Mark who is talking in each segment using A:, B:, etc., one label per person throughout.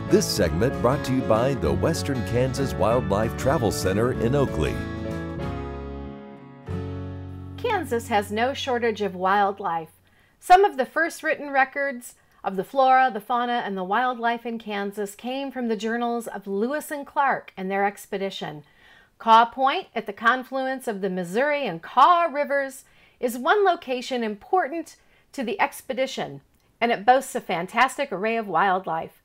A: This segment brought to you by the Western Kansas Wildlife Travel Center in Oakley.
B: Kansas has no shortage of wildlife. Some of the first written records of the flora, the fauna, and the wildlife in Kansas came from the journals of Lewis and Clark and their expedition. Kaw Point, at the confluence of the Missouri and Kaw rivers, is one location important to the expedition, and it boasts a fantastic array of wildlife.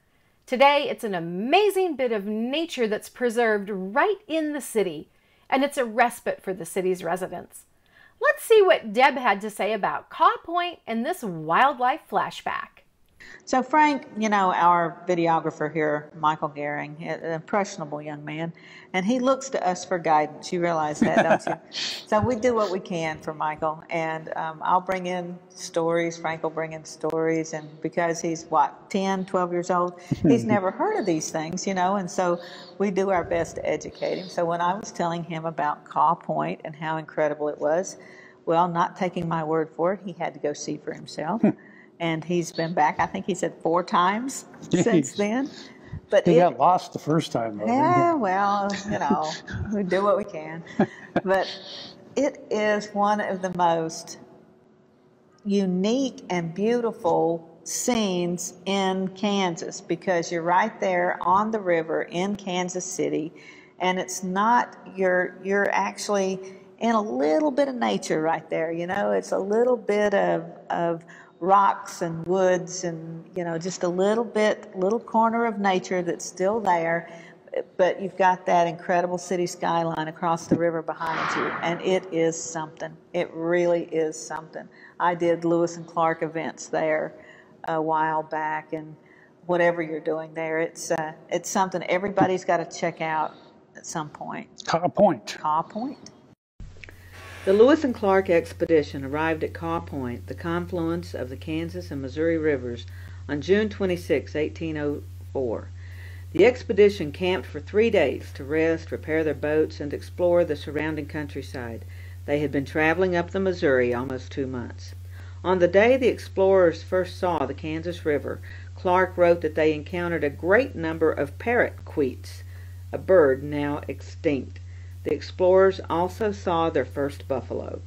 B: Today, it's an amazing bit of nature that's preserved right in the city, and it's a respite for the city's residents. Let's see what Deb had to say about Kaw Point and this wildlife flashback.
C: So Frank, you know, our videographer here, Michael Goehring, an impressionable young man, and he looks to us for guidance. You realize that, don't you? So we do what we can for Michael, and I'll bring in stories, Frank will bring in stories, and because he's, what, 10, 12 years old, he's never heard of these things, you know, and so we do our best to educate him. So when I was telling him about Kaw Point and how incredible it was, well, not taking my word for it, he had to go see for himself. And he's been back, I think he said 4 times since then. But
D: he got lost the first time, though.
C: Yeah, well, you know, we do what we can. But it is one of the most unique and beautiful scenes in Kansas because you're right there on the river in Kansas City, and it's not, you're actually in a little bit of nature right there, you know. It's a little bit of rocks and woods and, you know, just a little corner of nature that's still there, but you've got that incredible city skyline across the river behind you, and it is something. It really is something. I did Lewis and Clark events there a while back, and whatever you're doing there, it's something everybody's got to check out at some point.
D: Kaw Point.
C: Kaw Point. The Lewis and Clark expedition arrived at Kaw Point, the confluence of the Kansas and Missouri rivers, on June 26, 1804. The expedition camped for 3 days to rest, repair their boats, and explore the surrounding countryside. They had been traveling up the Missouri almost 2 months. On the day the explorers first saw the Kansas River, Clark wrote that they encountered a great number of parrot-quoits, a bird now extinct. The explorers also saw their first buffalo.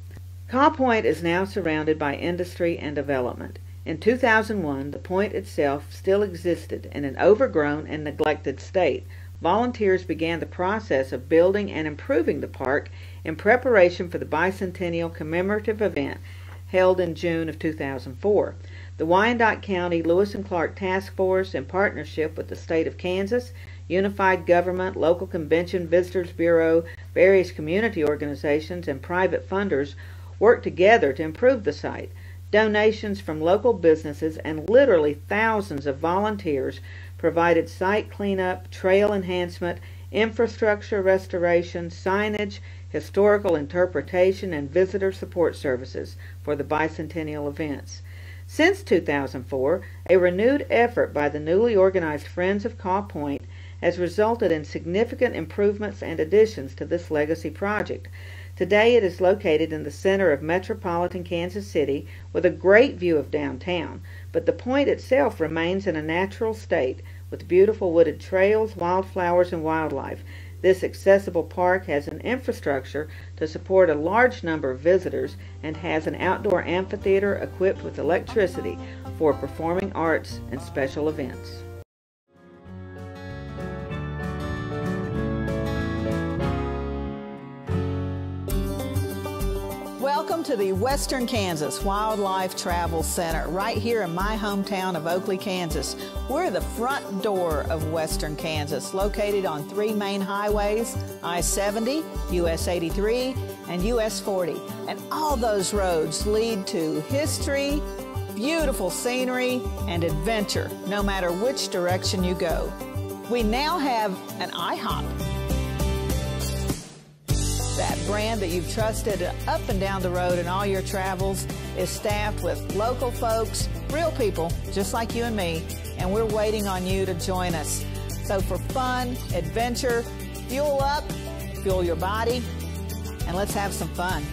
C: Kaw Point is now surrounded by industry and development. In 2001, the point itself still existed in an overgrown and neglected state. Volunteers began the process of building and improving the park in preparation for the bicentennial commemorative event held in June of 2004. The Wyandotte County Lewis and Clark Task Force, in partnership with the state of Kansas, Unified Government, Local Convention, Visitors Bureau, various community organizations, and private funders worked together to improve the site. Donations from local businesses and literally thousands of volunteers provided site cleanup, trail enhancement, infrastructure restoration, signage, historical interpretation, and visitor support services for the bicentennial events. Since 2004, a renewed effort by the newly organized Friends of Kaw Point has resulted in significant improvements and additions to this legacy project. Today it is located in the center of metropolitan Kansas City with a great view of downtown, but the point itself remains in a natural state with beautiful wooded trails, wildflowers, and wildlife. This accessible park has an infrastructure to support a large number of visitors and has an outdoor amphitheater equipped with electricity for performing arts and special events. Welcome to the Western Kansas Wildlife Travel Center, right here in my hometown of Oakley, Kansas. We're the front door of Western Kansas, located on 3 main highways, I-70, US 83, and US 40. And all those roads lead to history, beautiful scenery, and adventure, no matter which direction you go. We now have an IHOP. That brand that you've trusted up and down the road in all your travels is staffed with local folks, real people, just like you and me, and we're waiting on you to join us. So for fun, adventure, fuel up, fuel your body, and let's have some fun.